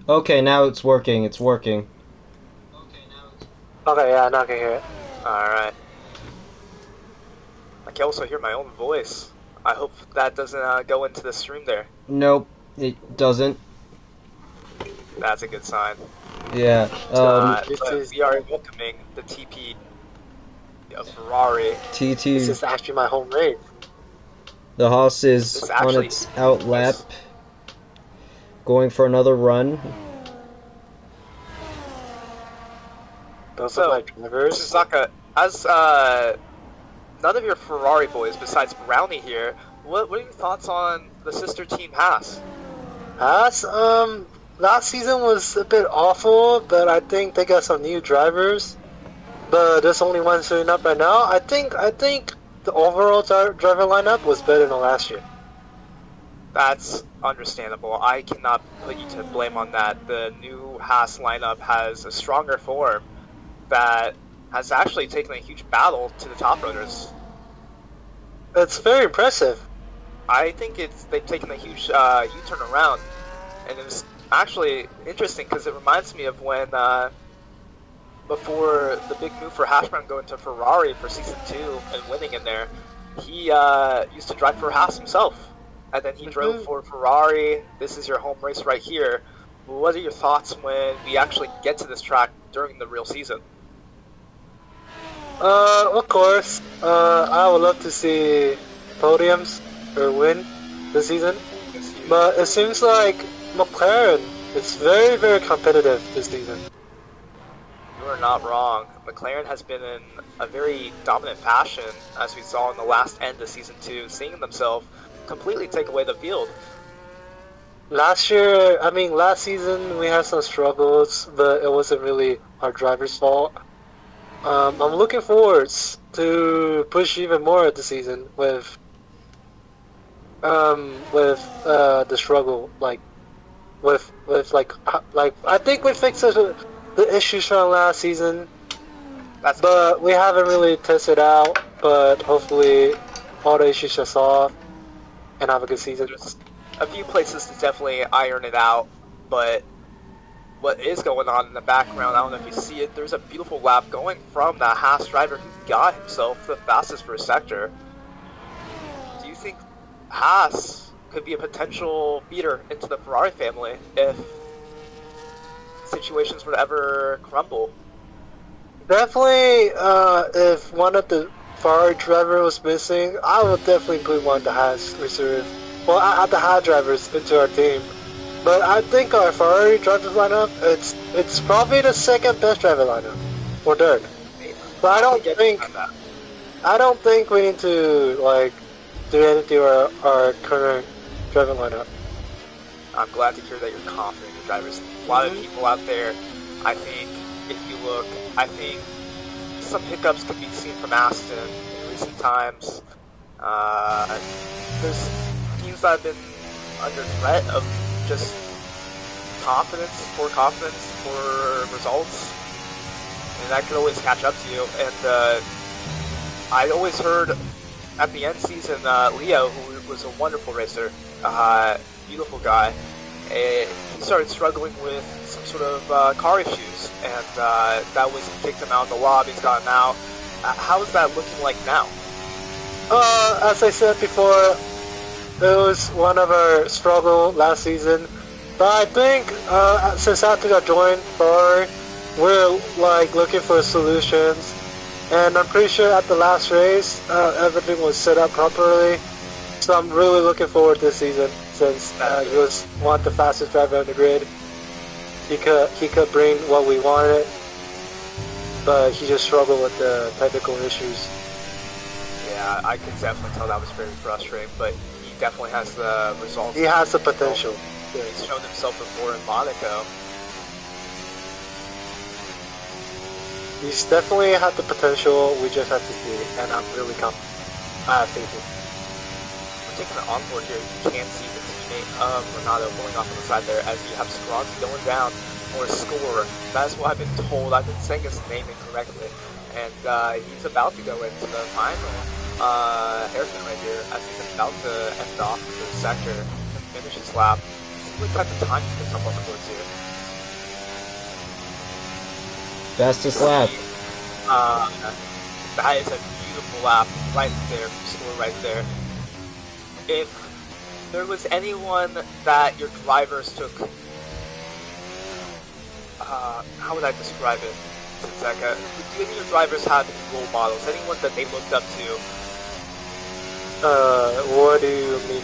Okay, now it's working. It's working. Okay, yeah, now I can hear it. Alright. I can also hear my own voice. I hope that doesn't go into the stream there. Nope, it doesn't. That's a good sign. Yeah. This But is we are welcoming the TP of Ferrari. this TT. is actually my home race. The Haas is This on actually its out lap, was going for another run. Those are so. my drivers. Suzaka, as none of your Ferrari boys besides Brownie here, what are your thoughts on the sister team Haas? Haas, last season was a bit awful, but I think they got some new drivers. But there's only one suiting up right now. I think the overall driver lineup was better than last year. That's understandable. I cannot put you to blame on that. The new Haas lineup has a stronger form that has actually taken a huge battle to the top runners. It's very impressive. I think they've taken a huge U-turn around, and it's actually interesting because it reminds me of when before the big move for Hashbrown going to Ferrari for season 2 and winning in there, he used to drive for Haas himself, and then he drove for Ferrari. This is your home race right here. What are your thoughts when we actually get to this track during the real season? Of course, I would love to see podiums or win this season. But it seems like McLaren is very, very competitive this season. You are not wrong. McLaren has been in a very dominant fashion, as we saw in the last end of season 2, seeing themselves completely take away the field. Last season we had some struggles, but it wasn't really our driver's fault. I'm looking forward to push even more this season with the struggle, with I think we fixed the issues from last season, but we haven't really tested out. But hopefully, all the issues are solved and have a good season. There's a few places to definitely iron it out, but what is going on in the background, I don't know if you see it, there's a beautiful lap going from that Haas driver who got himself the fastest first sector. Do you think Haas could be a potential feeder into the Ferrari family if situations were to ever crumble? Definitely, if one of the Ferrari driver was missing, I would definitely put one of the Haas reserve. Well, I the Haas drivers into our team. But I think our Ferrari driver lineup, it's probably the second best driver lineup, or third. But I don't think we need to do anything to our current driver lineup. I'm glad to hear that you're confident in your drivers. A lot of people out there, I think, if you look, I think some hiccups could be seen from Aston in recent times. There's teams that have been under threat of just poor confidence, poor results, and that could always catch up to you. And I always heard at the end season, Leo, who was a wonderful racer, beautiful guy, he started struggling with some sort of car issues, and that was kicked him out of the lobbies, got him out. How is that looking like now? As I said before, it was one of our struggle last season. But I think since after I joined Ferrari, we're looking for solutions. And I'm pretty sure at the last race, everything was set up properly. So I'm really looking forward this season since he was one of the fastest driver on the grid. He could bring what we wanted, but he just struggled with the technical issues. Yeah, I could definitely tell that was very frustrating, but he definitely has the results. He has the potential. He's shown himself before in Monaco. He's definitely had the potential, we just have to see it, and I'm really confident. I have faith in him. We're taking an onboard here. You can't see the teammate of Renato going off on the side there as you have Scronzi going down for a score. That's what I've been told. I've been saying his name incorrectly. And he's about to go into the final hairpin right here as he's about to end off the sector. finish his lap. Seems like the time to come up towards here. Fastest lap. That is a beautiful lap right there, score right there. If there was anyone that your drivers took, how would I describe it? Do any of your drivers have any role models? Anyone that they looked up to? What do you mean?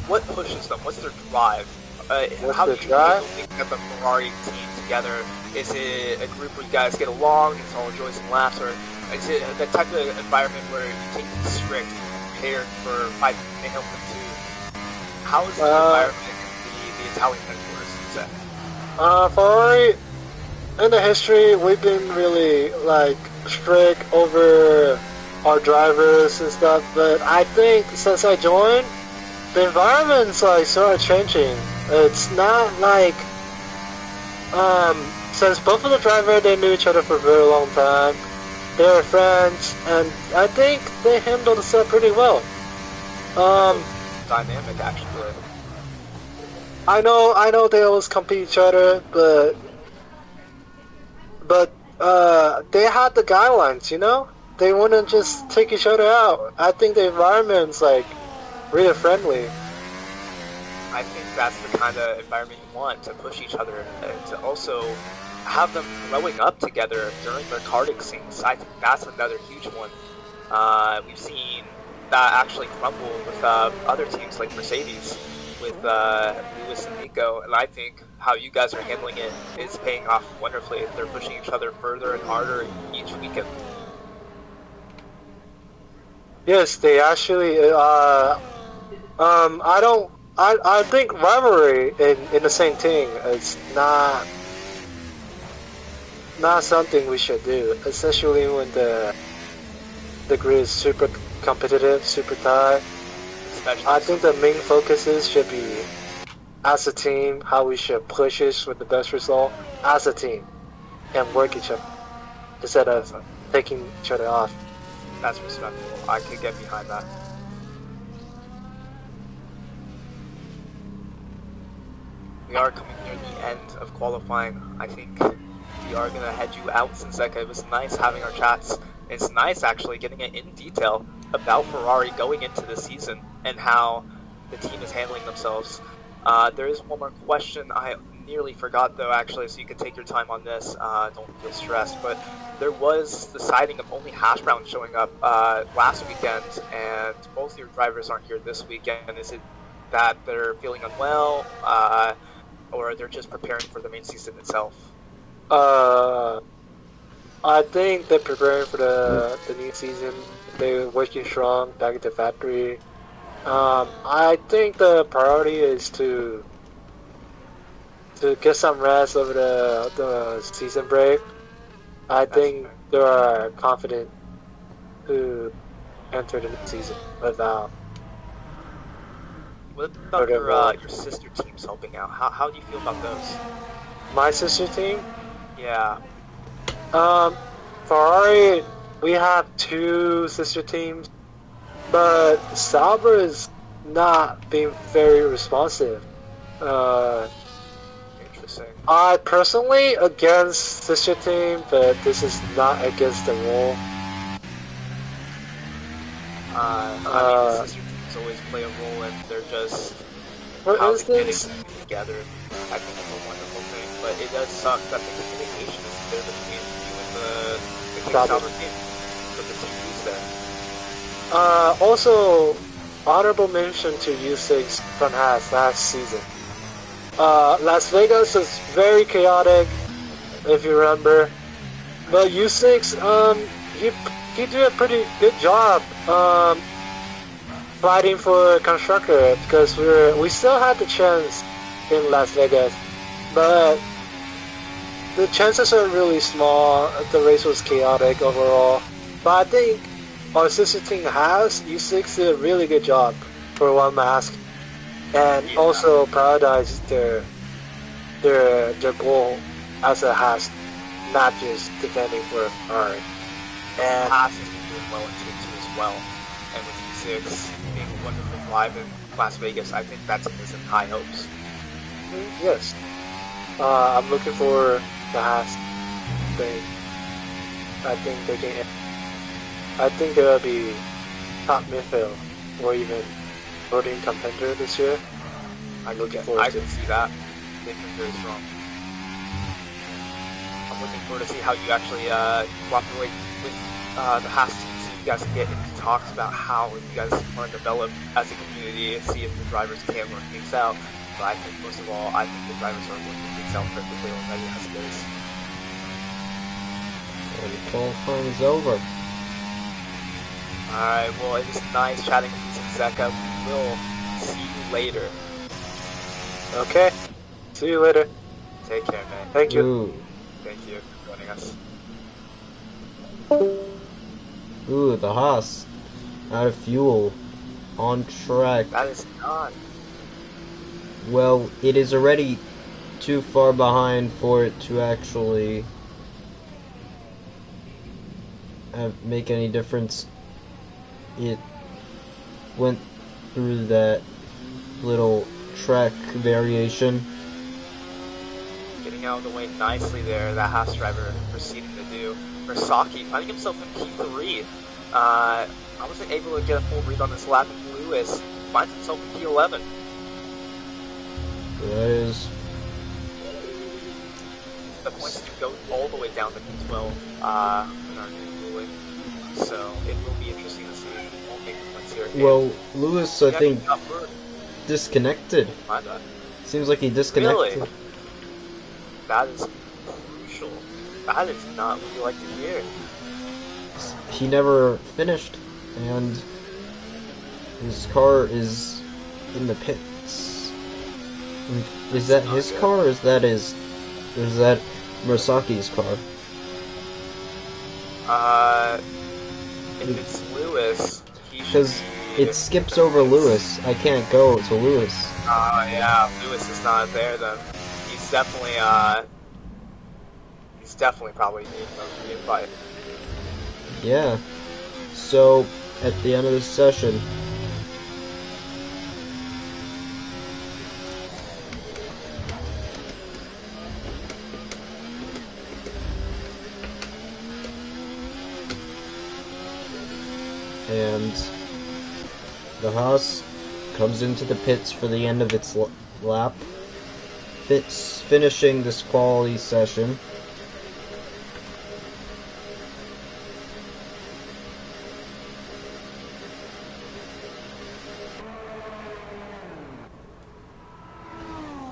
What pushes them? What's their drive? What's how their do you drive? think that the Ferrari team together? Is it a group where you guys get along, it's all enjoy some laughs, or is it the type of environment where you take it strict, prepared for fight and help them too? How is the environment in the Italian headquarters, you'd say? Ferrari, in the history, we've been really like strict over our drivers and stuff, but I think since I joined, the environment's like sort of changing. It's not like since both of the drivers, they knew each other for a very long time. They were friends, and I think they handled the stuff pretty well. Dynamic, actually. I know they always compete each other, but they had the guidelines, you know? They wouldn't just take each other out. I think the environment's like really friendly. I think that's the kind of environment you want, to push each other and to also have them growing up together during their karting scenes. I think that's another huge one. We've seen that actually crumble with other teams like Mercedes, with Lewis and Nico, and I think how you guys are handling it is paying off wonderfully. They're pushing each other further and harder each weekend. Yes, they actually. I think rivalry in the same team is not something we should do, especially when the grid is super competitive, super tight. I think the main focuses should be as a team, how we should push it with the best result as a team, and work each other instead of taking each other off. That's respectful. I could get behind that. We are coming near the end of qualifying. I think we are going to head you out, since it was nice having our chats. It's nice actually getting it in detail about Ferrari going into the season and how the team is handling themselves. There is one more question I nearly forgot though, actually, so you can take your time on this. Don't feel stressed, but there was the sighting of only Hash Brown showing up last weekend, and both your drivers aren't here this weekend. Is it that they're feeling unwell, or they're just preparing for the main season itself? I think they're preparing for the new season. They're working strong back at the factory. I think the priority is to get some rest over the season break. I think they are confident to enter the new season without. What about your sister teams helping out? How do you feel about those? My sister team? Yeah. Ferrari, we have 2 sister teams, but Sauber is not being very responsive. Interesting. I personally against sister team, but this is not against the rule. I mean, the sister teams always play a role, and they're just For how instance, they get together. I think it's a wonderful thing, but it does suck that the communication isn't there between you and the King Sauber team, but the team is there. Also, honorable mention to U6 from Haas last season. Las Vegas was very chaotic, if you remember. But U6, he did a pretty good job fighting for constructor, because we still had the chance in Las Vegas, but the chances are really small. The race was chaotic overall. But I think our sister team Haas, U6 did a really good job for one mask, and also prioritized their goal as a Haas, not just defending for Ferrari. And Haas is doing well in Team 2 as well. and with E6 being one of the live in Las Vegas, I think that team is in high hopes. Yes. I'm looking for the Haas thing. I think they can. I think they'll be top midfield or even voting contender this year. I'm looking forward I to. can see that. They've been very strong. I'm looking forward to see how you actually cooperate with the Haas team, so you guys can get into talks about how you guys want to develop as a community and see if the drivers can work things out. But I think most of all, I think the drivers are working things out perfectly already as it is. And qualifying is over. Alright, well, it was nice chatting with you, Zeka. We will see you later. Okay. See you later. Take care, man. Thank you. Ooh. Thank you for joining us. Ooh, the Haas. Out of fuel. On track. That is not. Well, it is already too far behind for it to actually make any difference. It went through that little track variation. Getting out of the way nicely there, that Haas driver proceeding to do. Versaki finding himself in P3. I wasn't able to get a full read on this lap, and Lewis finds himself in P11. That is. The points do go all the way down to P12 in our new ruling. So it will be interesting to see who will make the points here. Well, Lewis, I think, got word. disconnected. My bad. Seems like he disconnected. Really? That is crucial. That is not what you like to hear. He never finished, and his car is in the pits. Is that his car, or is that Murasaki's car? If it's Lewis, he should Because be... it skips over Lewis. I can't go to Lewis. Yeah, Lewis is not there then. He's definitely probably needing those invite. Yeah. So, at the end of the session, and the Haas comes into the pits for the end of its lap, finishing this quality session.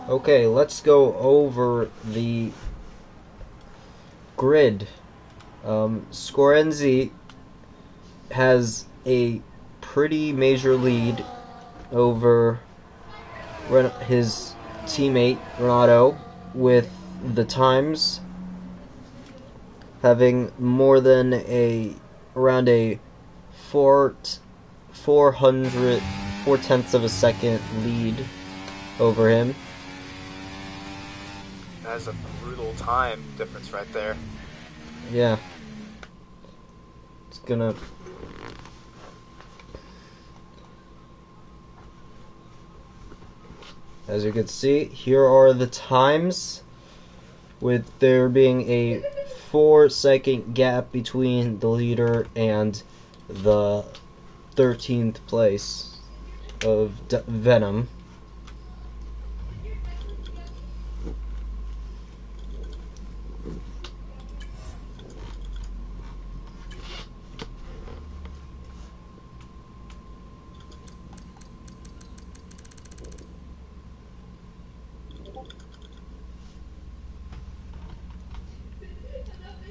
Okay, let's go over the grid. Scorenzi has a pretty major lead over his teammate Renato, with the times having more than around a 4/10 of a second lead over him. That is a brutal time difference right there. Yeah. It's gonna... As you can see, here are the times, with there being a 4-second gap between the leader and the 13th place of Venom.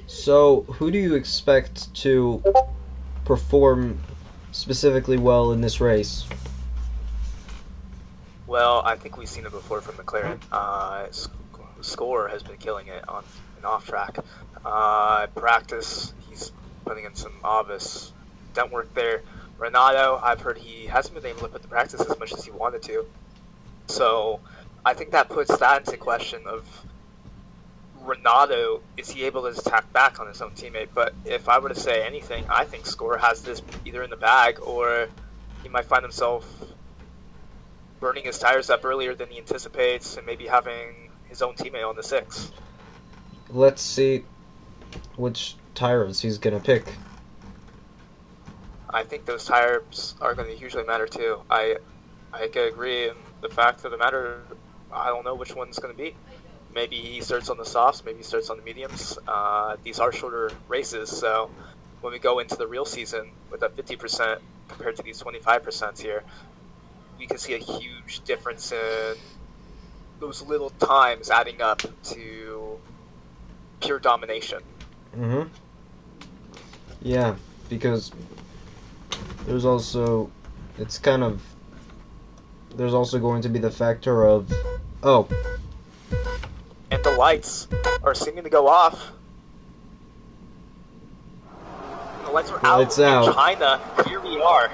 So, who do you expect to perform specifically well in this race? Well, I think we've seen it before from McLaren. Score has been killing it on and off track. Practice, he's putting in some obvious dent work there. Renato, I've heard he hasn't been able to put the practice as much as he wanted to. So I think that puts that into question of Renato, is he able to attack back on his own teammate? But if I were to say anything, I think Score has this either in the bag, or he might find himself burning his tires up earlier than he anticipates, and maybe having his own teammate on the 6. Let's see which tires he's gonna pick. I think those tires are going to hugely matter too. I could agree, and the fact of the matter, I don't know which one's going to be. Maybe he starts on the softs, maybe he starts on the mediums. These are shorter races, so when we go into the real season with that 50% compared to these 25% here, we can see a huge difference in those little times adding up to pure domination. Mm-hmm. Yeah, because there's also going to be the factor of, oh. And the lights are seeming to go off. The lights are out in China. Here we are.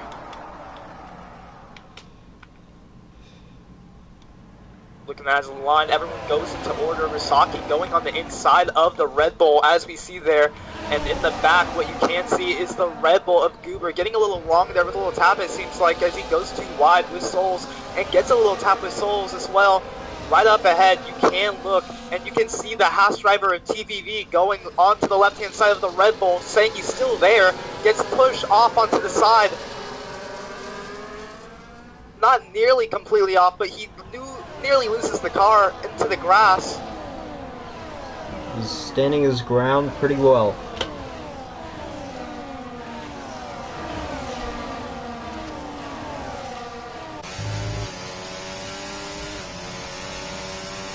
Looking at his line, everyone goes into order. Risaki going on the inside of the Red Bull, as we see there. And in the back, what you can see is the Red Bull of Goober getting a little long there with a little tap, it seems like, as he goes too wide with Souls and gets a little tap with Souls as well. Right up ahead, you can look, and you can see the Haas driver of TVV going onto the left-hand side of the Red Bull, saying he's still there, gets pushed off onto the side. Not nearly completely off, but he nearly loses the car into the grass. He's standing his ground pretty well.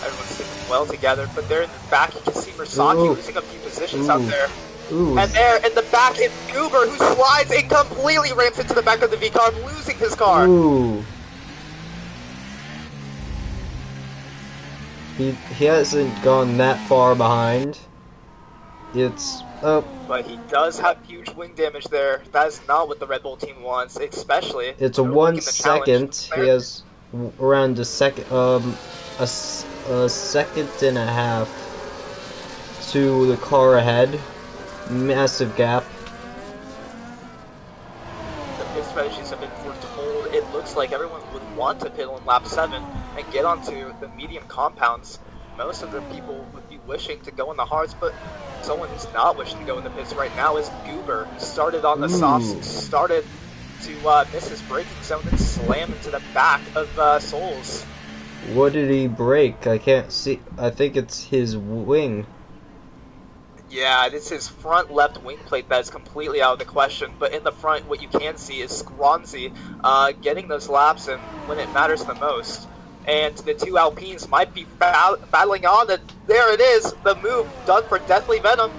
Everyone's sitting well together, but there in the back you can see Risaki losing a few positions out there. And there in the back is Goober, who slides and completely rams into the back of the V car, losing his car. He hasn't gone that far behind. It's up. But he does have huge wing damage there. That is not what the Red Bull team wants, especially. It's a 1 second. He has around a second, a second and a half to the car ahead. Massive gap. The pit strategies have been foretold. It looks like everyone would want to pit on lap 7 and get onto the medium compounds. Most of the people would be wishing to go in the hards, but someone who's not wishing to go in the pits right now is Goober. Started on the softs, started to miss his braking zone and slam into the back of Souls. What did he break? I can't see. I think it's his wing. Yeah, it's his front left wing plate that is completely out of the question, but in the front what you can see is Skronzi getting those laps in when it matters the most. And the two Alpines might be battling on, and there it is, the move done for Deathly Venom.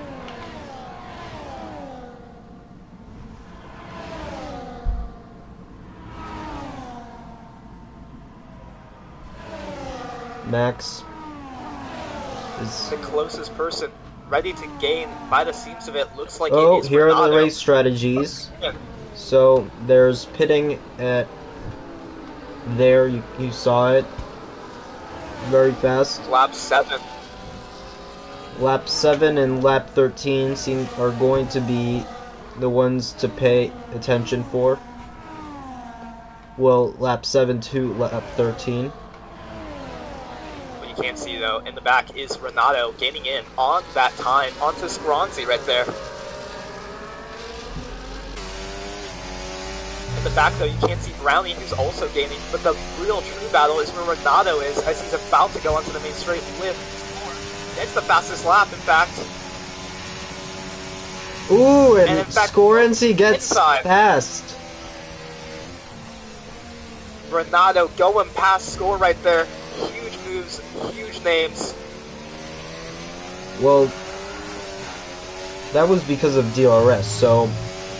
Max is the closest person ready to gain by the seams of it. Looks like it is here Renato. are the race strategies. So there's pitting at there, you saw it very fast. Lap 7. Lap 7 and lap 13 are going to be the ones to pay attention for. Well, lap 7 to lap 13. What you can't see though, in the back is Renato gaining in on that time onto Skronzi right there. In the back though, you can't see Brownie, who's also gaining, but the real true battle is where Renato is, as he's about to go onto the main straight with Score. It's the fastest lap, in fact. Ooh, and in fact, Skronzi gets past. Renato going past Score right there. Huge moves, huge names. Well, that was because of DRS, so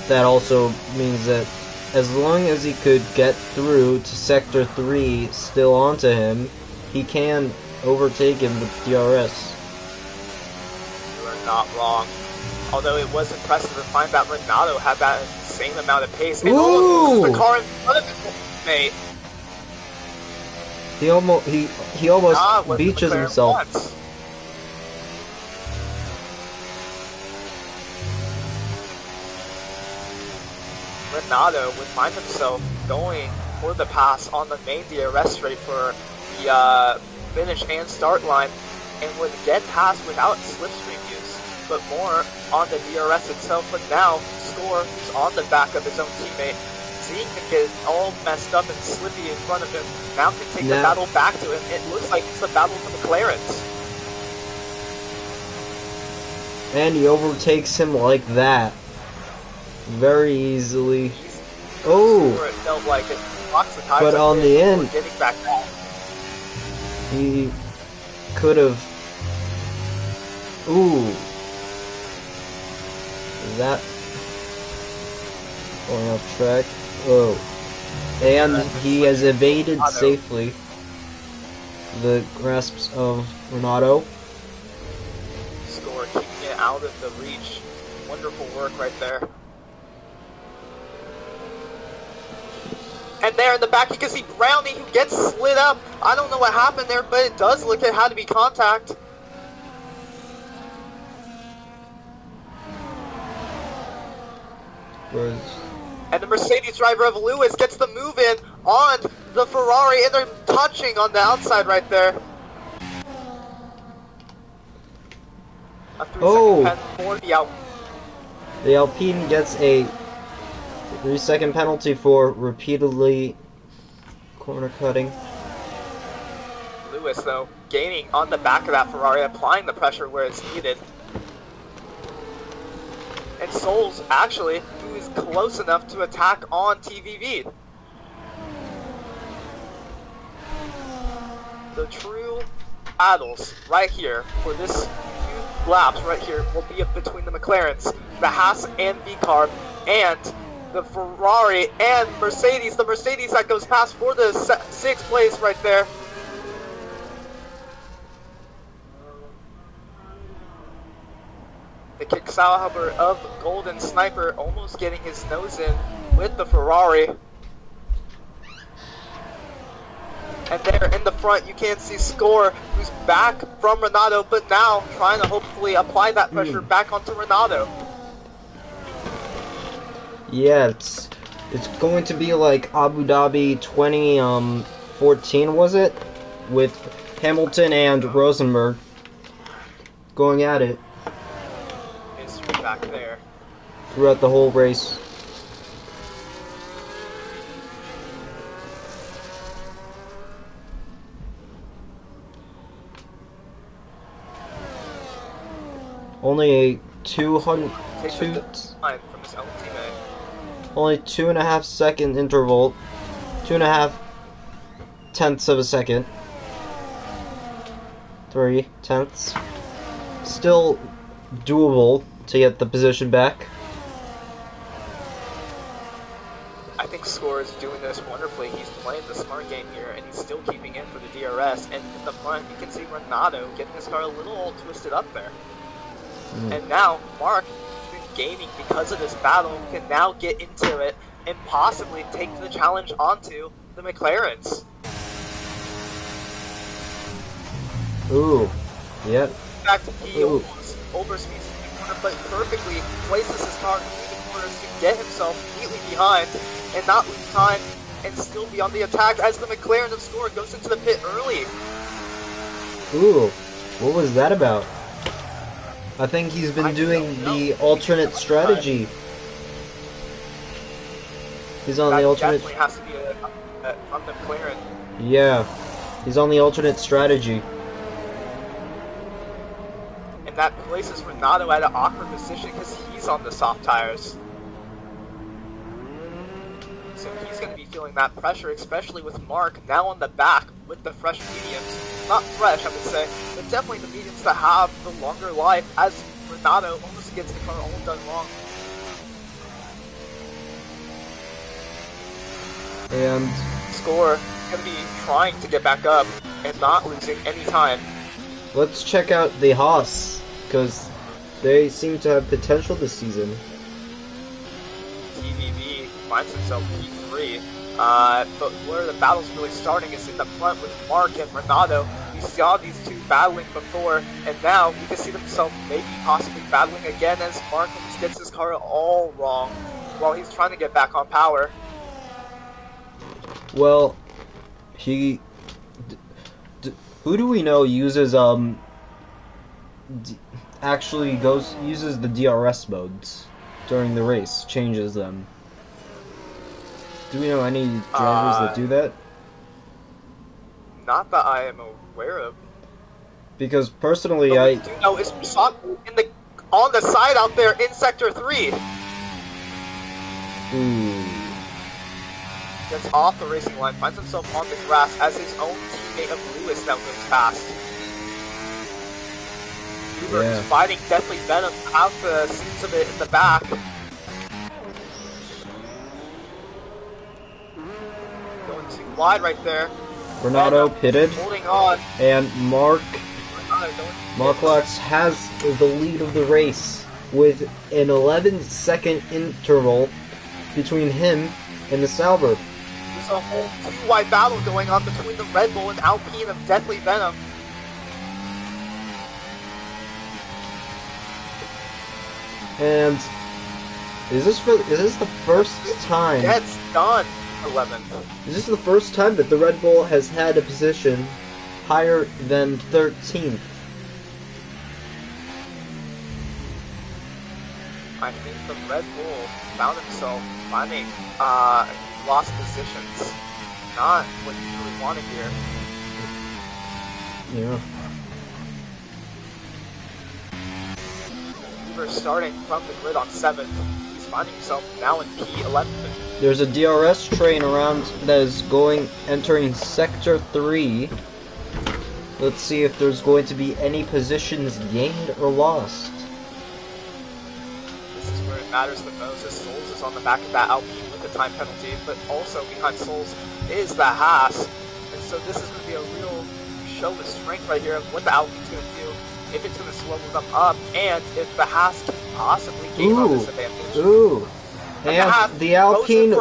that also means that as long as he could get through to Sector 3 still onto him, he can overtake him with DRS. You are not wrong. Although it was impressive to find that Renato had that insane amount of pace. And almost the car in front of his mate. He almost beaches himself. Renato would find himself going for the pass on the main DRS straight for the finish and start line, and would get past without slipstream use, but more on the DRS itself. But now, Score, who's on the back of his own teammate, seeing him get all messed up and slippy in front of him, now can take the battle back to him. It looks like it's the battle for the McLarens. And he overtakes him like that. Very easily. Oh! It felt like it blocks the tires, but on the end, getting back out. He could have. Ooh. That. Going off track. Oh. And he has evaded safely the grasps of Renato. Score keeping it out of the reach. Wonderful work right there. And there in the back, you can see Brownie, who gets slid up. I don't know what happened there, but it does look like it had to be contact. And the Mercedes driver of Lewis gets the move in on the Ferrari, and they're touching on the outside right there. A 3-second pen for the Alpine. The Alpine gets a 3-second penalty for repeatedly corner cutting. Lewis, though, gaining on the back of that Ferrari, applying the pressure where it's needed. And Souls, actually, who is close enough to attack on TVV. The true battles right here for this few laps right here will be between the McLarens, the Haas and V-Carb, and the Ferrari and Mercedes. The Mercedes that goes past for the 6th place right there. The Kicksauber of Golden Sniper almost getting his nose in with the Ferrari. And there in the front, you can see Score, who's back from Renato, but now trying to hopefully apply that pressure back onto Renato. Yeah, it's going to be like Abu Dhabi 2014, was it? With Hamilton and Rosenberg going at it. History back there. Throughout the whole race. Only a 200. Only 2.5 second interval. 2.5 tenths of a second. 3 tenths. Still doable to get the position back. I think Score is doing this wonderfully. He's playing the smart game here, and he's still keeping in for the DRS. And in the front, you can see Renato getting his car a little twisted up there. And now, Mark, who's been gaining because of this battle, can now get into it and possibly take the challenge onto the McLarens. Ooh. Yep. In fact, he almost overspeeds the corner, but perfectly places his car between the corners to get himself neatly behind and not lose time and still be on the attack as the McLaren of Score goes into the pit early. Ooh. What was that about? I think he's been doing the alternate strategy. He's on the alternate. Definitely has to be on the McLaren. Yeah, he's on the alternate strategy. And that places Renato at an awkward position because he's on the soft tires. So he's going to be feeling that pressure, especially with Mark now on the back with the fresh mediums. Not fresh, I would say, but definitely the mediums that have the longer life as Renato almost gets the car all done wrong. And Score going to be trying to get back up and not losing any time. Let's check out the Haas, because they seem to have potential this season. TVV finds himself P3, but where the battle's really starting is in the front with Mark and Renato. We saw these two battling before, and now we can see themselves maybe possibly battling again as Mark almost gets his car all wrong. while he's trying to get back on power. Well, he... who do we know uses, actually uses the DRS modes during the race, changes them? Do we know any drivers that do that? Not that I am aware of. Because personally, But I we do know it's on the side out there in Sector 3. Ooh. Gets off the racing line, finds himself on the grass as his own teammate of Lewis now goes past. Uber is fighting Deathly Venom out the scenes of it in the back. Going too wide right there. Renato pitted, Holding on. and Marklax has the lead of the race with an 11-second interval between him and the Sauber. There's a whole two-wide battle going on between the Red Bull and Alpine of Deathly Venom. And is this the first time? Gets done. 11th. Is this the first time that the Red Bull has had a position higher than 13th? I think the Red Bull found himself finding lost positions. Not what he really wanted here. Yeah. Uber starting from the grid on 7th. He's finding himself now in P11. There's a DRS train around that is entering Sector 3. Let's see if there's going to be any positions gained or lost. This is where it matters the most, as Souls is on the back of that Alpine with the time penalty, but also behind Souls is the Haas. And so this is going to be a real show of strength right here of what the Alpine's going to do, if it's going to slow them up, and if the Haas can possibly gain on this advantage. Ooh. And the Alpine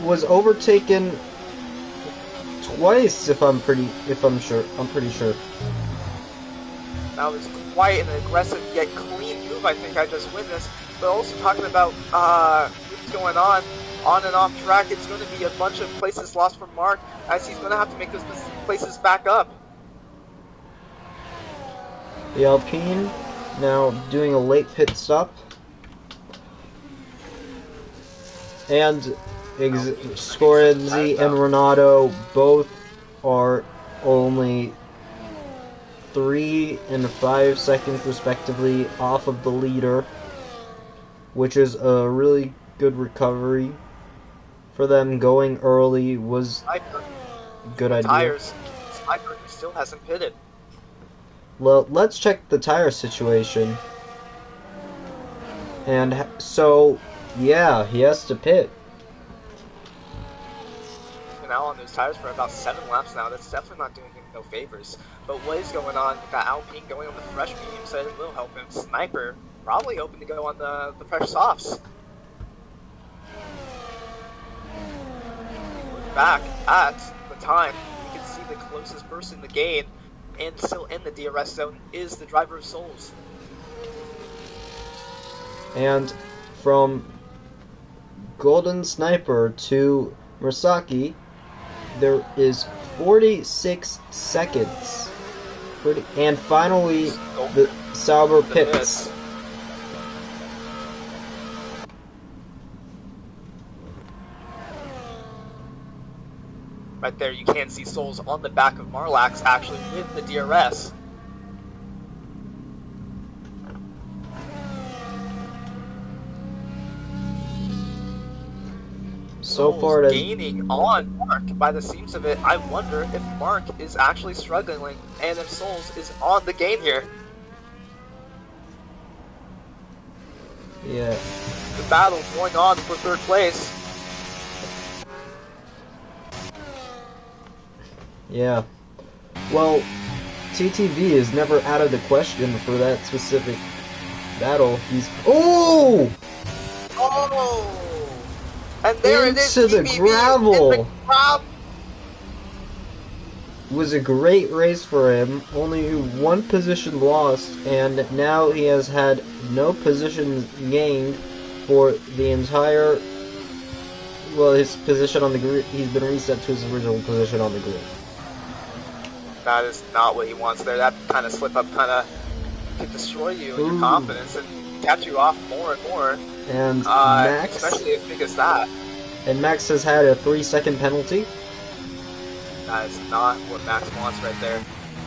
was overtaken twice, I'm pretty sure. That was quite an aggressive yet clean move I think I just witnessed. But also talking about moves going on and off track, it's going to be a bunch of places lost for Mark, as he's going to have to make those places back up. The Alpine now doing a late pit stop. And Scorenzi and Renato both are only 3 and 5 seconds respectively off of the leader, which is a really good recovery for them. Going early was a good idea. Tires. Sniper still hasn't pitted. Well, let's check the tire situation. And so, yeah, he has to pit. He's been out on those tires for about 7 laps now. That's definitely not doing him no favors. But what is going on with that Alpine going on the fresh medium side will help him. Sniper probably hoping to go on the fresh softs. Look back at the time. You can see the closest person to gain and still in the DRS zone is the driver of Souls. And from Golden Sniper to Murasaki, there is 46 seconds. And finally, the Sauber pits. Right there, you can see Souls on the back of Marlax actually with the DRS. So far, it gaining on Mark by the seams of it. I wonder if Mark is actually struggling and if Souls is on the gain here. Yeah. The battle going on for 3rd place. Yeah. Well, TTV is never out of the question for that specific battle. He's... Oh! Oh! And there it is, into the TTV gravel. in the gravel. It was a great race for him. Only 1 position lost, and now he has had no positions gained for the entire. Well, his position on the grid. He's been reset to his original position on the grid. That is not what he wants there. That kind of slip up kind of could destroy you and your confidence and catch you off more and more. And Max, especially as big as that. And Max has had a 3-second penalty. That is not what Max wants right there.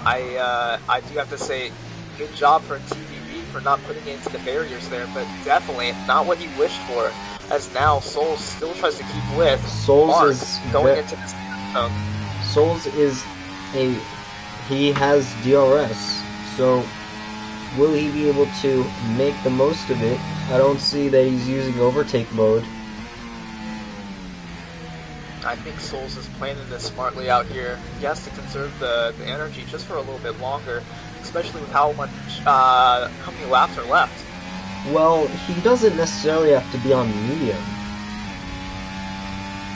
I do have to say, good job for TVB for not putting it into the barriers there, but definitely not what he wished for. As now Souls still tries to keep with Mark going into this zone. Souls is he has DRS, so will he be able to make the most of it? I don't see that he's using overtake mode. I think Souls is planning this smartly out here. He has to conserve the energy just for a little bit longer, especially with how many laps are left. Well, he doesn't necessarily have to be on medium.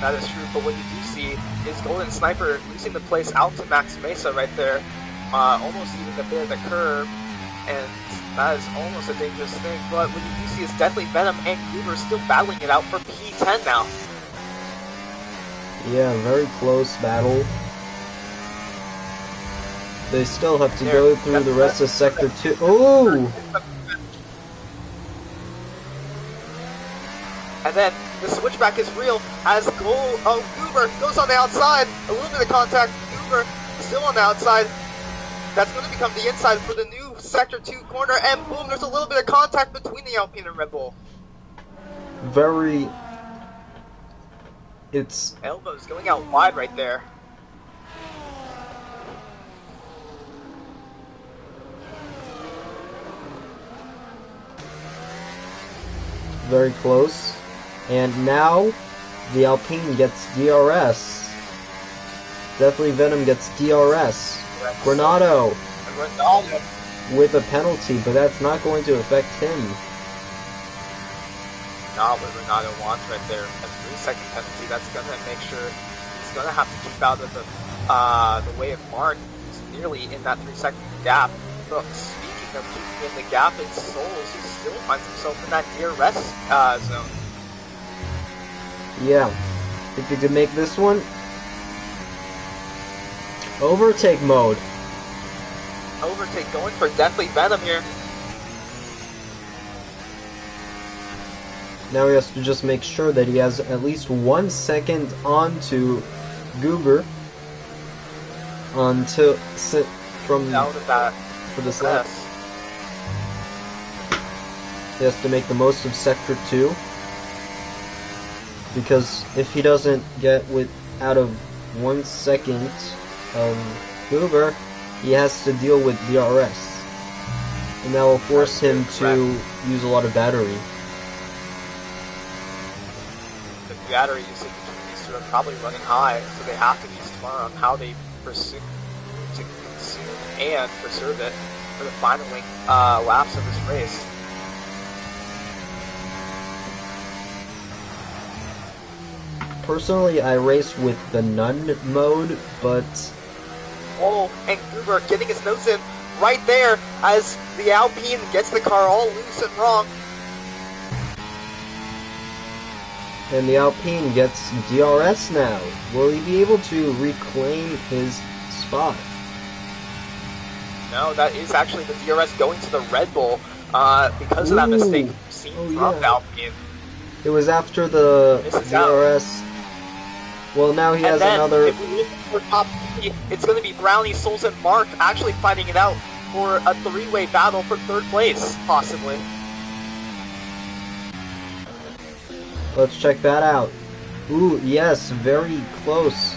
That is true, but what you do see is Golden Sniper losing the place out to Max Mesa right there, almost even a bit of the curve, and that is almost a dangerous thing. But what you do see is Deathly Venom and Gruber still battling it out for P10 now. Yeah, very close battle. They still have to go through the rest of Sector 2. Oh! And then the switchback is real as Goober goes on the outside. A little bit of contact. Goober still on the outside. That's going to become the inside for the new Sector 2 corner. And boom, there's a little bit of contact between the Alpine and Red Bull. It's elbows going out wide right there. Very close. And now the Alpine gets DRS. Deathly Venom gets DRS. Granado with a penalty, but that's not going to affect him. Not what Renato wants right there. A 3-second penalty. That's going to make sure he's going to have to keep out of the way of Mark, who's nearly in that 3-second gap. But speaking of keeping in the gap, it's Souls who still finds himself in that DRS zone. Yeah, if he could make this one. Overtake mode. Overtake going for Deathly Venom here. Now he has to just make sure that he has at least 1 second onto Goober until from out of that for this lap. He has to make the most of Sector 2. Because if he doesn't get out of 1 second of Goober, he has to deal with DRS. And that will force him to use a lot of battery. The battery usage is probably running high, so they have to be smart on how they pursue to consume and preserve it for the final laps of this race. Personally, I race with the none mode, but... Oh, and Gruber getting his nose in right there as the Alpine gets the car all loose and wrong. And the Alpine gets DRS now. Will he be able to reclaim his spot? No, that is actually the DRS going to the Red Bull because of that mistake seen from the Alpine. It was after the DRS... Well, now he has another... If we look for top 3, it's going to be Brownie, Souls, and Mark actually fighting it out for a 3-way battle for 3rd place, possibly. Let's check that out. Ooh, yes, very close.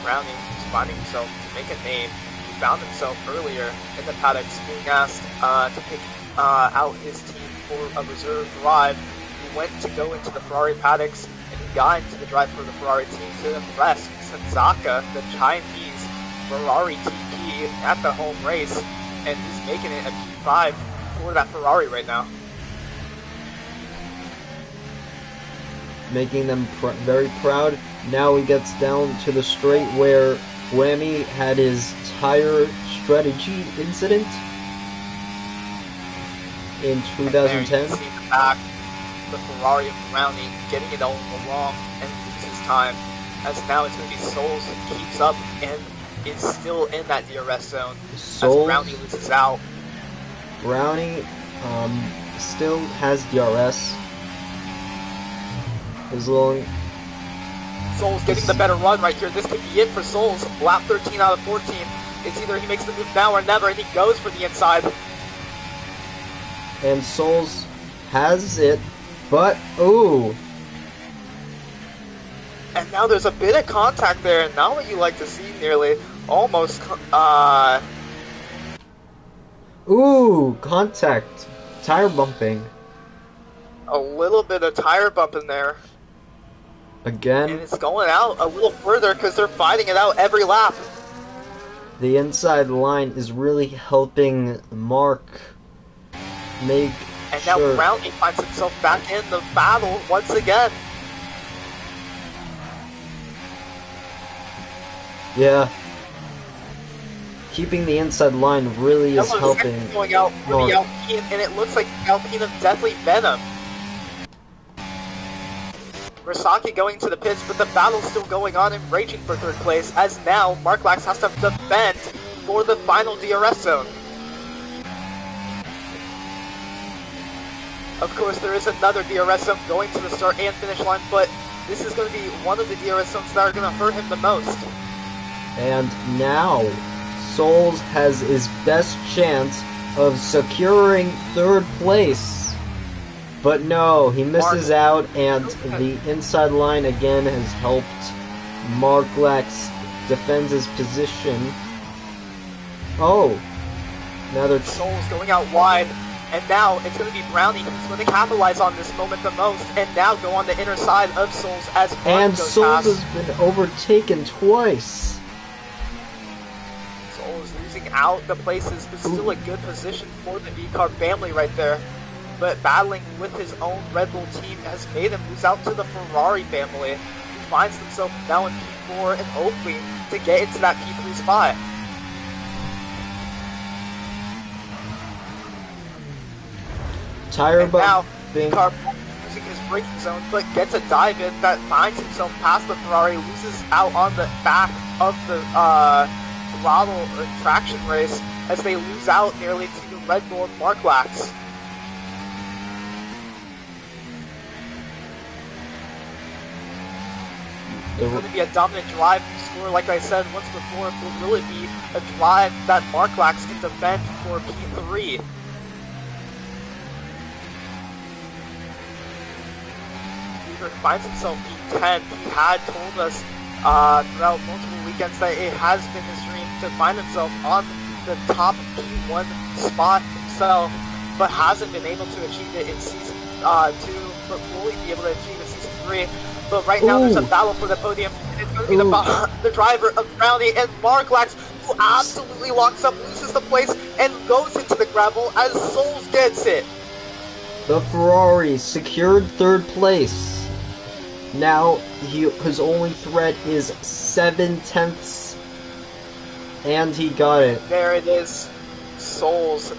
Brownie is finding himself to make a name. He found himself earlier in the paddocks being asked to pick out his team for a reserve drive. He went to go into the Ferrari paddocks, and he got into the drive for the Ferrari team to impress Senzaka, the Chinese Ferrari TP, at the home race, and he's making it a P5 for that Ferrari right now. Making them very proud. Now he gets down to the straight where Whammy had his tire strategy incident. in And there you 2010. see the back, the Ferrari of Brownie getting it all along and loses time. As now it's going to be Souls who keeps up and is still in that DRS zone as Brownie loses out. Brownie still has DRS. As long Souls getting the better run right here. This could be it for Souls. Lap 13 out of 14. It's either he makes the move now or never, and he goes for the inside. and Souls has it, but ooh. And now there's a bit of contact there, and not what you like to see nearly. Almost, Ooh, contact. Tire bumping. a little bit of tire bump in there. And Again, it's going out a little further because they're fighting it out every lap. the inside line is really helping Mark make And now sure. Brownie finds himself back in the battle once again. Yeah. Keeping the inside line really is Yellow helping. second going out for Mark. the Alpine, and it looks like the Alpine have definitely venom. Rasaki going to the pits, but the battle's still going on and raging for third place, as now Mark Lax has to defend for the final DRS zone. Of course, there is another DRS zone going to the start and finish line, but this is going to be one of the DRS zones that are going to hurt him the most. And now, Souls has his best chance of securing third place. But no, he misses out, and the inside line again has helped Mark Lax defend his position. Oh, now they're Souls going out wide, and now it's going to be Brownie who's going to capitalize on this moment the most, and now go on the inner side of Souls as Mark and goes Souls past. has been overtaken twice. Souls losing out the places, but still a good position for the V-Car family right there. But battling with his own Red Bull team has made him lose out to the Ferrari family, who finds himself now in P4 and hoping to get into that P3 spot. Tire And now, bumping. V-Car using his braking zone, but gets a dive in that finds himself past the Ferrari, loses out on the back of the throttle or traction race as they lose out nearly to the Red Bull Mark Lax. It's going to be a dominant drive score, like I said once before. It will really be a drive that Mark Lax can defend for P3. Weaver finds himself P10. He had told us throughout multiple weekends that it has been his dream to find himself on the top P1 spot himself, but hasn't been able to achieve it in Season 2, but will be able to achieve it in Season 3. But right now there's a battle for the podium. It's going to be the driver of Brownie and Mark Lax, who absolutely locks up, loses the place, and goes into the gravel as Souls gets it. The Ferrari secured third place. Now his only threat is 7/10, and he got it. There it is. Souls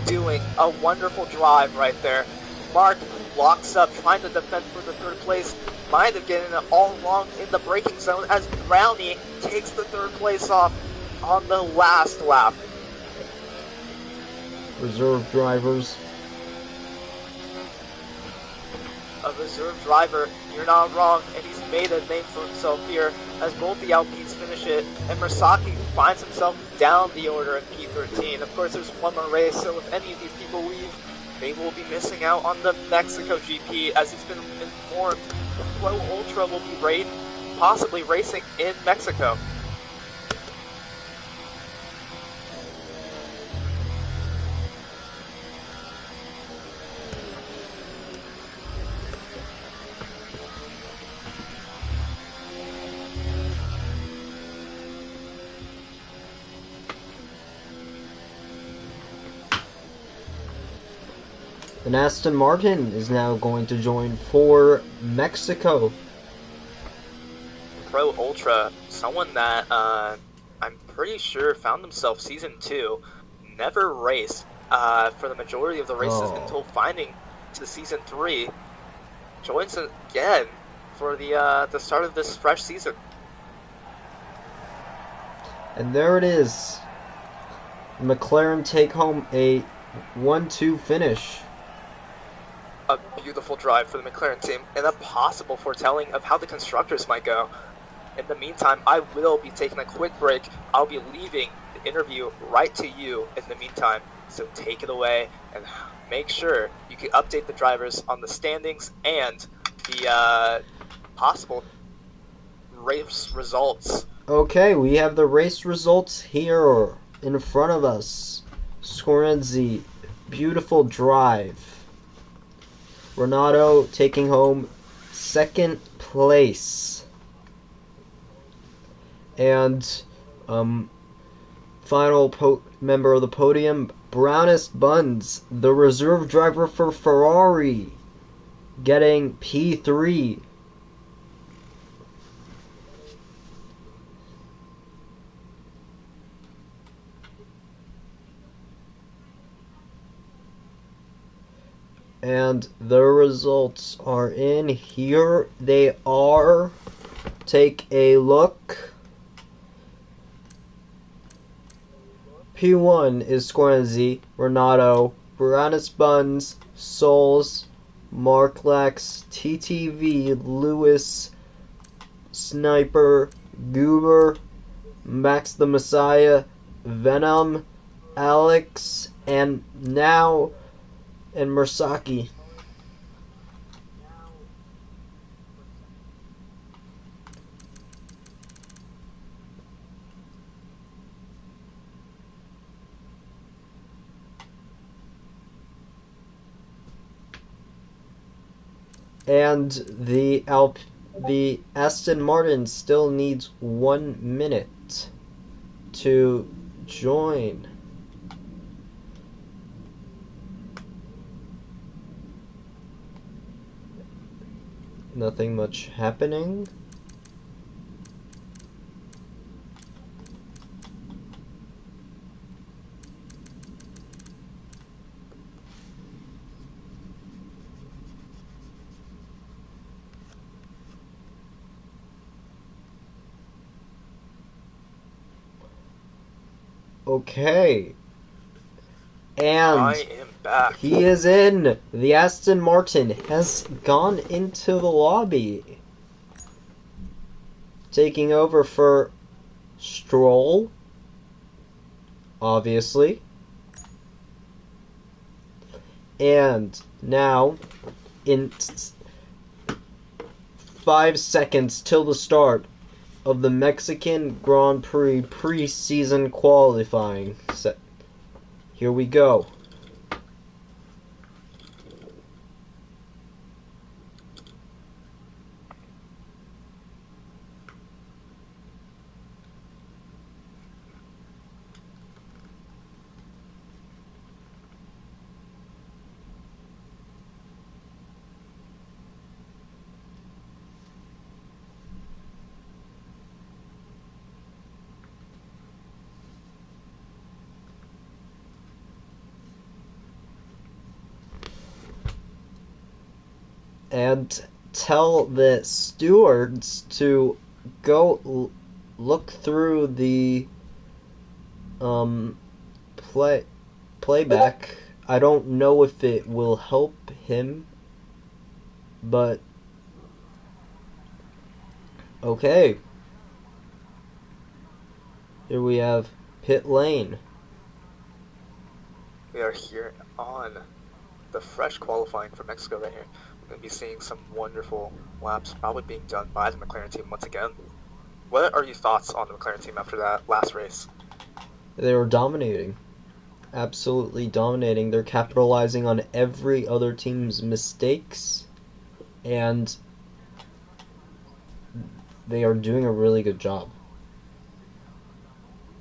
doing a wonderful drive right there. Mark locks up, trying to defend for the third place. Might have getting it all wrong in the braking zone as Brownie takes the third place off on the last lap. Reserve drivers. A reserve driver, you're not wrong, and he's made a name for himself here as both the Alpines finish it, and Meraki finds himself down the order in P13. Of course, there's one more race, so if any of these people leave, they will be missing out on the Mexico GP, as it's been informed Pro Ultra will be possibly racing in Mexico. And Aston Martin is now going to join for Mexico. Pro Ultra, someone that I'm pretty sure found himself Season 2, never raced, for the majority of the races until finding to season 3, joins again for the start of this fresh season. And there it is. McLaren take home a 1-2 finish. A beautiful drive for the McLaren team, and a possible foretelling of how the constructors might go. In the meantime, I will be taking a quick break. I'll be leaving the interview right to you in the meantime, so take it away and make sure you can update the drivers on the standings and the possible race results. Okay, we have the race results here in front of us. Scorenzi, beautiful drive. Renato taking home 2nd place. And final member of the podium, Brownest Buns, the reserve driver for Ferrari, getting P3. And the results are in. Here they are. Take a look. P1 is Scorenzi, Renato, Brownest Buns, Souls, Marklax, TTV, Lewis, Sniper, Goober, Max the Messiah, Venom, Alex, and now and Mursaki. And the Aston Martin still needs 1 minute to join. Nothing much happening. Okay. And I am back. He is in. The Aston Martin has gone into the lobby. Taking over for Stroll, obviously. And now, in 5 seconds till the start of the Mexican Grand Prix preseason qualifying set. Here we go. And tell the stewards to go look through the playback. I don't know if it will help him, but okay. Here we have pit lane. We are here on the fresh qualifying for Mexico right here. We're going to be seeing some wonderful laps probably being done by the McLaren team once again. What are your thoughts on the McLaren team after that last race? They were dominating. Absolutely dominating. They're capitalizing on every other team's mistakes, and they are doing a really good job.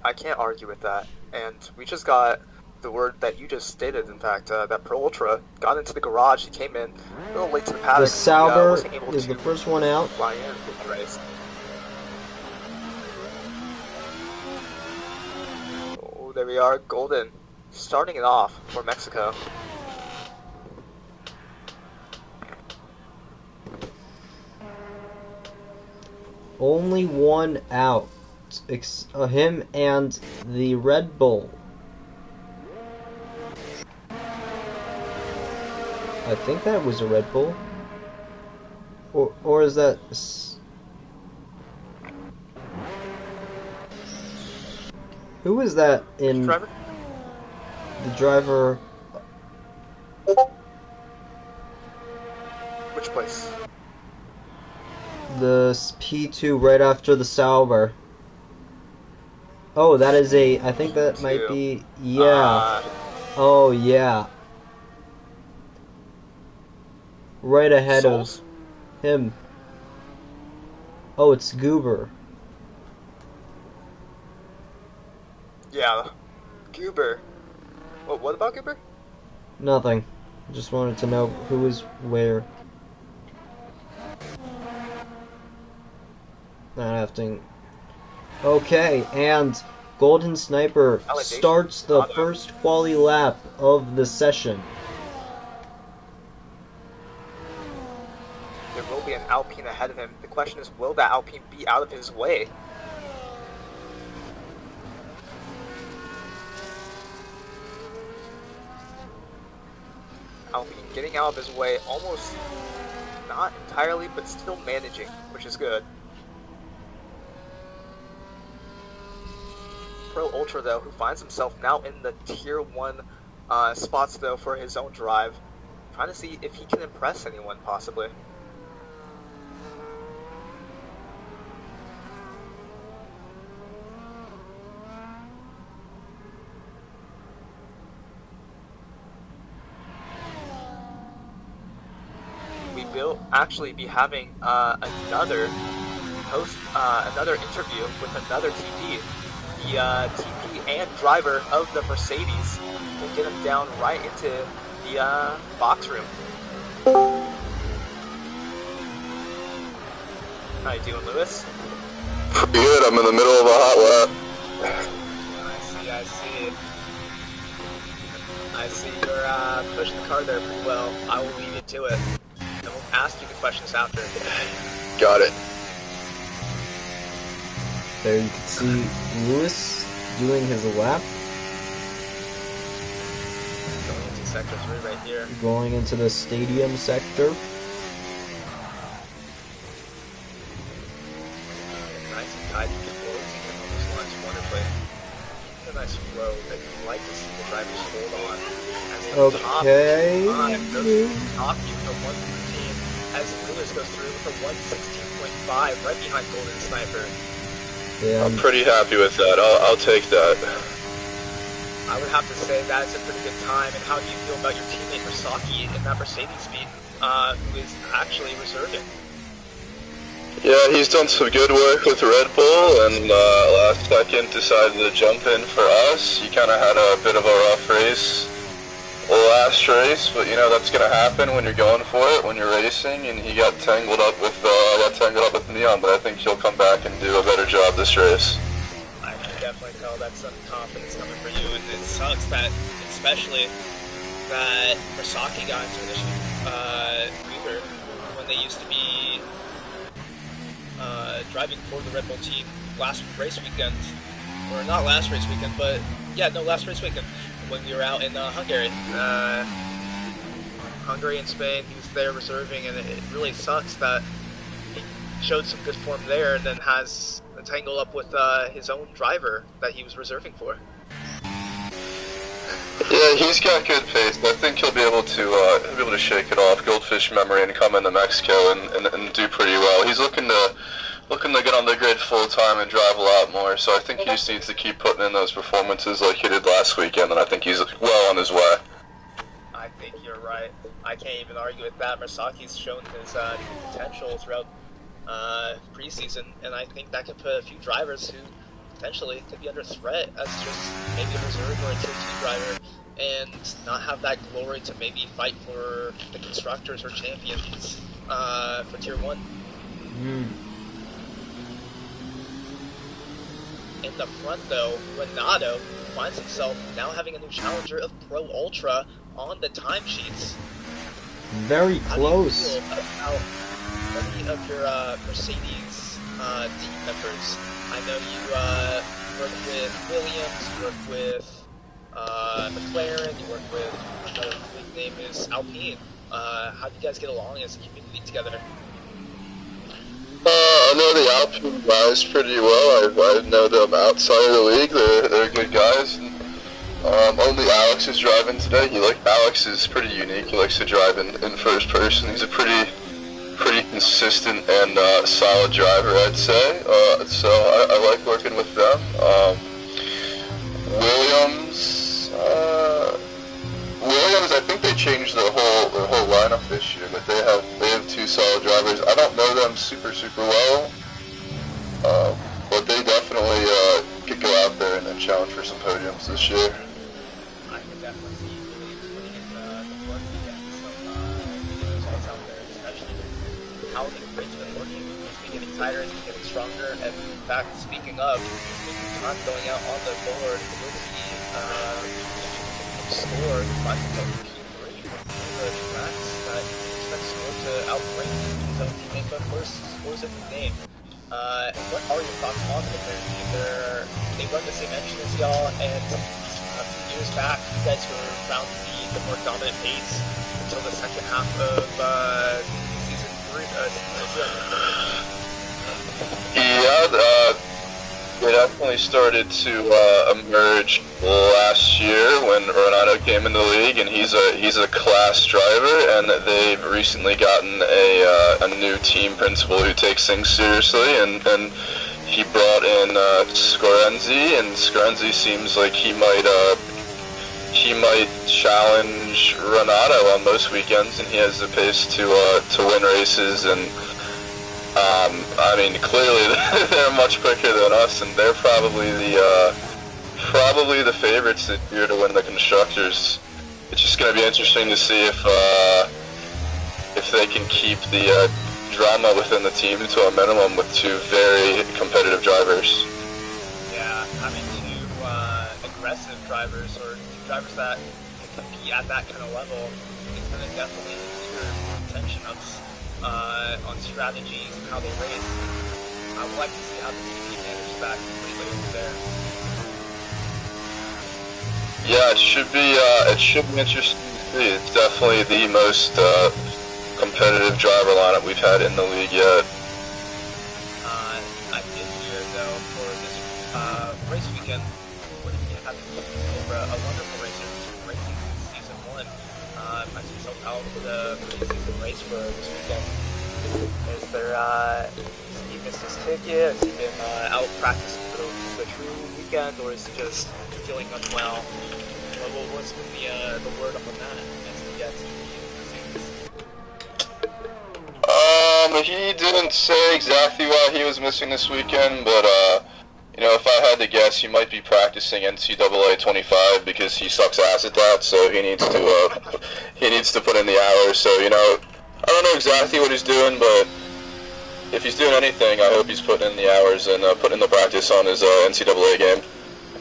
I can't argue with that. And we just got the word that you just stated, in fact, that Pro Ultra got into the garage. He came in a little late to the paddock. The Sauber wasn't able is to the first one out. fly in with the race. Oh, there we are. Golden starting it off for Mexico. Only one out. Him and the Red Bull. I think that was a Red Bull. Or is that... Who was that in... Driver? The driver... Which place? The P2 right after the Sauber. Oh, that is a... I think that might be... Yeah. Oh, yeah. Right ahead Souls? of him. Oh, it's Goober. Yeah. Goober. What about Goober? Nothing. Just wanted to know who was where. Not having. Okay, and Golden Sniper starts the first quali lap of the session. There will be an Alpine ahead of him. The question is, will that Alpine be out of his way? Alpine getting out of his way, almost not entirely, but still managing, which is good. Pro Ultra, though, who finds himself now in the Tier 1 spots, though, for his own drive. Trying to see if he can impress anyone, possibly. We will actually be having another interview with another TP. The TP and driver of the Mercedes will get him down right into the box room. How you doing, Lewis? Pretty good. I'm in the middle of a hot lap. I see you're pushing the car there pretty well. I will leave you to it. And we'll ask you the questions after. Got it. There you can see Lewis doing his lap. Going into sector 3 right here. Going into the stadium sector. Nice and tight, closing in on those lines wonderfully. A nice road that you like to see the drivers hold on. As the Okay. top goes top even the 113 as Lewis goes through with a 116.5 right behind Golden Sniper. Yeah. I'm pretty happy with that. I'll take that. I would have to say that's a pretty good time. And how do you feel about your teammate Masaki in that Mercedes speed, who is actually reserving? Yeah, he's done some good work with Red Bull, and last second decided to jump in for us. He kind of had a bit of a rough race last race, but you know that's gonna happen when you're going for it, when you're racing. And he got tangled up with Neon, but I think he'll come back and do a better job this race. I can definitely tell that's some confidence coming for you, and it sucks that, especially that Masaki got into this Weaver when they used to be driving for the Red Bull team last race weekend, or not last race weekend, but yeah, no, last race weekend when we were out in Hungary. Hungary and Spain, he was there reserving, and it really sucks that he showed some good form there and then has a tangle up with his own driver that he was reserving for. Yeah, he's got good pace. I think he'll be able to shake it off, goldfish memory, and come into Mexico and do pretty well. He's looking to get on the grid full time and drive a lot more. So I think he just needs to keep putting in those performances like he did last weekend, and I think he's well on his way. I think you're right. I can't even argue with that. Mersaki's shown his potential throughout preseason, and I think that could put a few drivers who potentially could be under threat as just maybe a reserve or a Tier 2 driver, and not have that glory to maybe fight for the constructors or champions for Tier 1. In the front, though, Renato finds himself now having a new challenger of Pro Ultra on the timesheets. Very How do you close. feel about many of your Mercedes team members? I know you work with Williams, you work with McLaren, you work with another big name is Alpine. How do you guys get along as a community together? I know the Alpine guys pretty well. I know them outside of the league. They're good guys. Only Alex is driving today. Alex is pretty unique. He likes to drive in first person. He's a pretty consistent and solid driver, I'd say. So I like working with them. Williams, I think they changed their whole lineup this year, but they have two solid drivers. I don't know them super well, but they definitely could go out there and challenge for some podiums this year. I can definitely see Williams putting in the work to get some results out there, especially with how the grid's been working. It's been getting tighter, it's been getting stronger, and in fact, speaking of, time going out on the board, we'll see score finds himself P3 for the tracks that he expects score to outrank his own teammate, but first scores in the game. What are your thoughts on the pair team? They run the same engine as y'all, and a few years back, you guys were found to be the more dominant pace until the second half of season 3. Yeah, they definitely started to emerge last year when Renato came in the league, and he's a class driver, and they've recently gotten a new team principal who takes things seriously, and he brought in Scorenzi, and Scorenzi seems like he might challenge Renato on most weekends, and he has the pace to win races, and I mean, clearly they're much quicker than us, and they're probably the favorites this year to win the constructors. It's just going to be interesting to see if they can keep the drama within the team to a minimum with two very competitive drivers. Yeah, having two aggressive drivers or two drivers that can compete at that kind of level is going to definitely clear tension ups on strategies and how they race. I would like to see how the team manages that completely over there. Yeah, it should be interesting to see. It's definitely the most competitive driver lineup we've had in the league yet. I did hear though for this race weekend, what did you have over a wonderful racer racing season 1. Finds himself out for the preseason race for this weekend. Is there he missed his ticket? Has he been out practicing for the true weekend, or is he just feeling unwell? What's been the word on that as he gets to the He didn't say exactly why he was missing this weekend, but if I had to guess, he might be practicing NCAA 25 because he sucks ass at that. So he needs to put in the hours. So I don't know exactly what he's doing, but if he's doing anything, I hope he's putting in the hours and putting the practice on his NCAA game.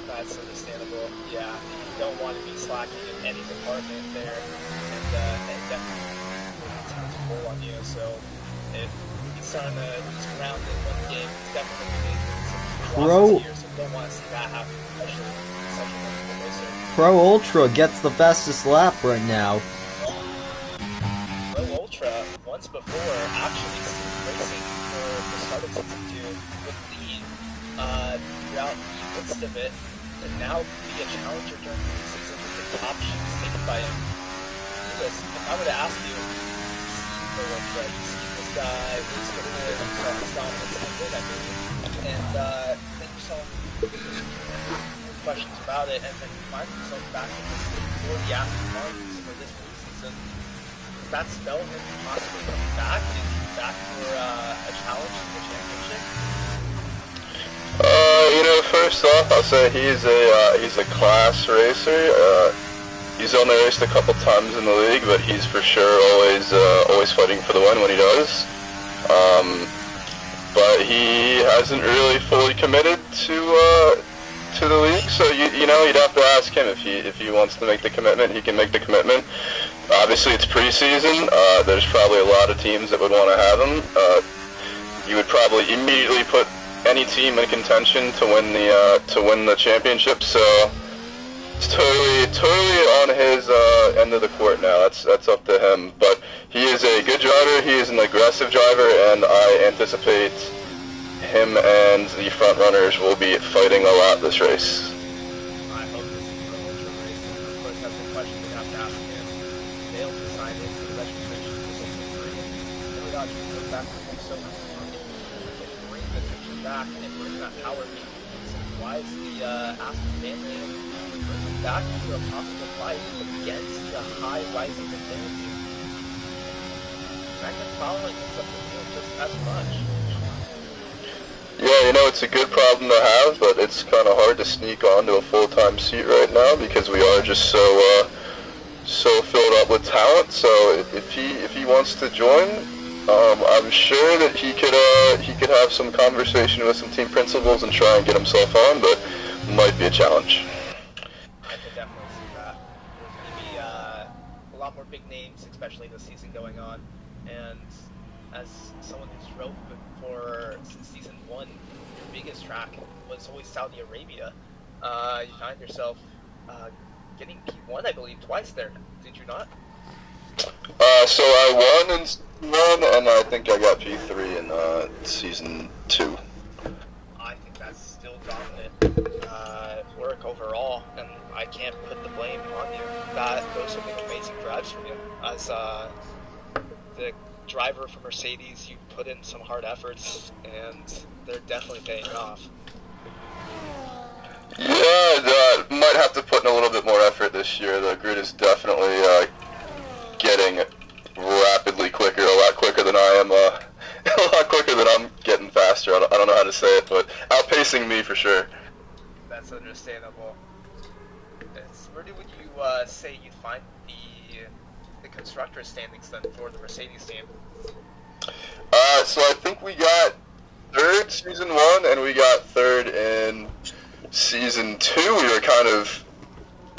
That's understandable. Yeah, you don't want to be slacking in any department there, and it definitely takes a toll on you. So if he's starting to lose ground in one game, it's definitely going to be some losses here. So you don't want to see that happen, especially such a wonderful racer. Pro Ultra gets the fastest lap right now. Pro Ultra, once before, actually racing for the start of season 2 with lead throughout the midst of it, and now be a challenger during the season with the top sheets taken by him. Lewis, if I were to ask you, Pro Ultra, you see this guy race for his dominance and win, I believe, and then you saw questions about it, and then he finds himself back in this for the Aston Martins for this preseason. Does that spell him possibly coming back? Is he back for a challenge in the championship? First off, I'll say he's a class racer. He's only raced a couple times in the league, but he's for sure always fighting for the win when he does. but he hasn't really fully committed to the league. So you know, you'd have to ask him if he wants to make the commitment. He can make the commitment. Obviously, it's preseason. There's probably a lot of teams that would want to have him. You would probably immediately put any team in contention to win the championship. So it's totally on his end of the court now. That's up to him. But he is a good driver. He is an aggressive driver, and I anticipate him and the front runners will be fighting a lot this race. I hope this is a legit race. Of course, that's the question we have to ask him. Failed to sign in for the registration for Section 3. And we got to go back to the so bring the picture back and bring that power beat. Why is the Aston family bringing back into a possible fight against the high rising affinity? That can following this up the field just as much. Yeah, you know, it's a good problem to have, but it's kind of hard to sneak onto a full-time seat right now because we are just so filled up with talent. So if he wants to join, I'm sure that he could have some conversation with some team principals and try and get himself on, but it might be a challenge. I could definitely see that. There's going to be a lot more big names, especially this season going on, and as someone who's drove for since season 1, your biggest track was always Saudi Arabia. You find yourself getting P1, I believe, twice there. Did you not? So I won in season 1, and I think I got P3 in season 2. I think that's still dominant work overall, and I can't put the blame on you. Those have been amazing drives from you. As the driver for Mercedes, you put in some hard efforts, and they're definitely paying off. Yeah, might have to put in a little bit more effort this year. The grid is definitely getting rapidly quicker, a lot quicker than I am, a lot quicker than I'm getting faster. I don't know how to say it, but outpacing me for sure. That's understandable. Where would you say you'd find the constructor standings then for the Mercedes team? So I think we got 3rd season 1, and we got 3rd in season 2. We were kind of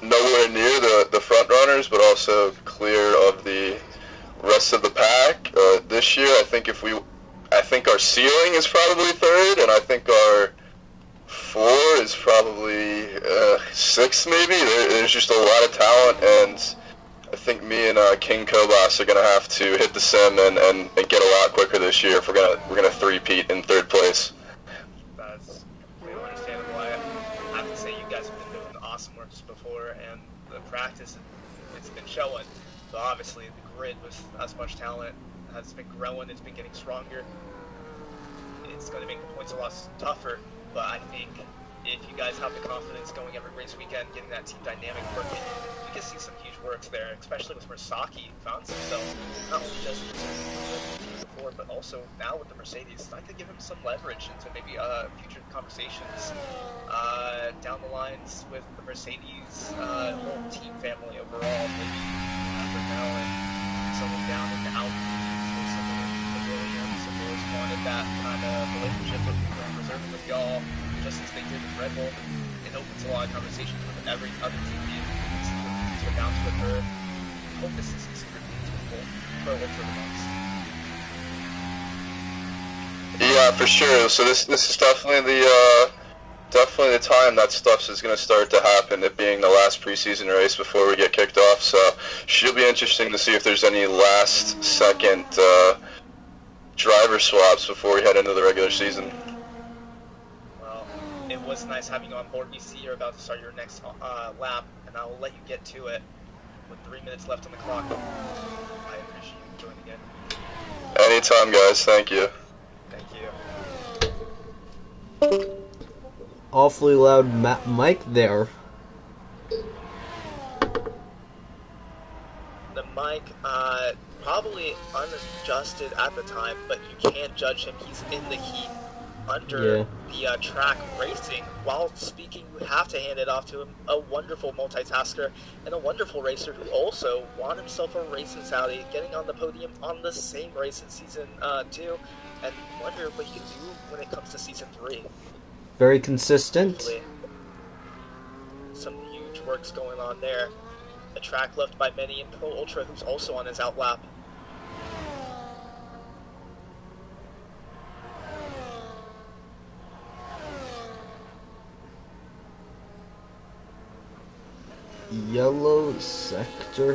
nowhere near the front runners, but also clear of the rest of the pack. This year, I think our ceiling is probably 3rd, and I think our floor is probably 6th maybe. There's just a lot of talent, and I think me and King Kobas are gonna have to hit the sim and get a lot quicker this year if we're gonna three-peat in 3rd place. That's completely understandable. I have to say you guys have been doing awesome works before, and the practice it's been showing. So obviously the grid with as much talent has been growing. It's been getting stronger. It's going to make the points a lot tougher, but I think if you guys have the confidence going every race weekend, getting that team dynamic working, we can see some huge works there, especially with where Saki found himself, not only just before, but also now with the Mercedes. I could give him some leverage into maybe future conversations down the lines with the Mercedes whole team family overall, maybe after now and someone down in the Audi, or someone in the Williams, and always wanted that kind of relationship with reserving with y'all, just as they did with Red Bull. It opens a lot of conversations with every other team to announce with her. Hope this is super beautiful for the months. Yeah, for sure. So this is definitely the time that stuff is going to start to happen, it being the last preseason race before we get kicked off. So should be interesting to see if there's any last second driver swaps before we head into the regular season. Well, it was nice having you on board. We see you're about to start your next lap, and I will let you get to it with 3 minutes left on the clock. I appreciate you joining in. Anytime, guys. Thank you. Thank you. Awfully loud mic there. The mic, probably unadjusted at the time, but you can't judge him. He's in the heat. under the track racing. While speaking, you have to hand it off to him, a wonderful multitasker and a wonderful racer who also won himself a race in Saudi, getting on the podium on the same race in Season 2, and wonder what he can do when it comes to Season 3. Very consistent. Hopefully. Some huge works going on there. The track left by many in Pro Ultra, who's also on his outlap. Yellow sector